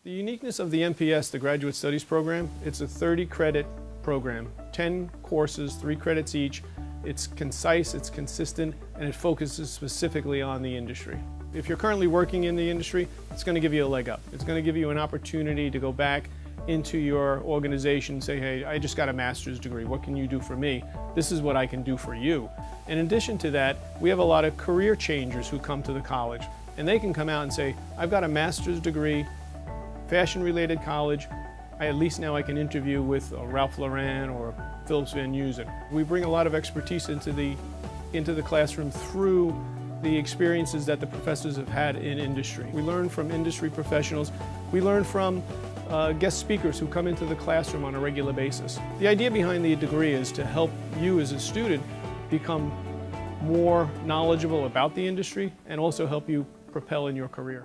The uniqueness of the MPS, the Graduate Studies program, it's a 30-credit program, 10 courses, 3 credits each. It's concise, it's consistent, and it focuses specifically on the industry. If you're currently working in the industry, it's going to give you a leg up. It's going to give you an opportunity to go back into your organization and say, hey, I just got a master's degree. What can you do for me? This is what I can do for you. In addition to that, we have a lot of career changers who come to the college, and they can come out and say, I've got a master's degree, fashion-related college. At least now I can interview with Ralph Lauren or Philips Van Heusen. We bring a lot of expertise into the classroom through the experiences that the professors have had in industry. We learn from industry professionals. We learn from guest speakers who come into the classroom on a regular basis. The idea behind the degree is to help you as a student become more knowledgeable about the industry and also help you propel in your career.